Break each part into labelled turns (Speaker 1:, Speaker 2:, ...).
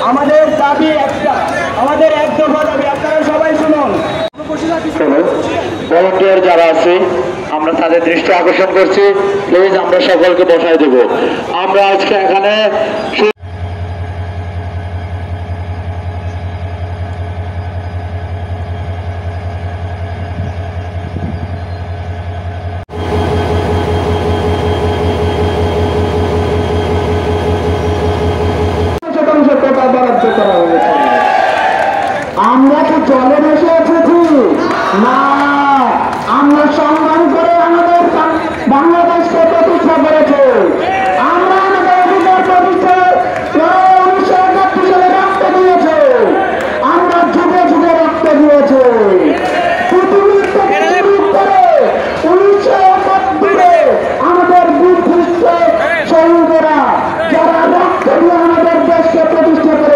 Speaker 1: আমাদের দাবি একটা, আমাদের এক দফা দাবি, আপনারা সবাই শুনুন।
Speaker 2: ভলান্টিয়ার যারা আছে আমরা তাদের দৃষ্টি আকর্ষণ করছি, প্লিজ আমরা সকলকে বসায় দেব। আমরা আজকে এখানে
Speaker 1: আমরা কি জলে বসে এসেছি না, আমরা সংগ্রাম করে আমাদের বাংলাদেশকে প্রতিষ্ঠা করেছে। আমরা আমাদের অধিকার প্রতিষ্ঠা 1971 সালে রক্ত দিয়েছে, আমরা যুগে যুগে রক্ত দিয়েছে। পৃথিবীর থেকে শুরু করে 1971 আমাদের বুদ্ধিস্ট সৈনিকেরা যারা রক্ত দিয়ে আমাদের দেশকে প্রতিষ্ঠা করে।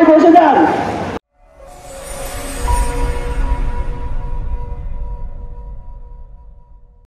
Speaker 1: বসে যান।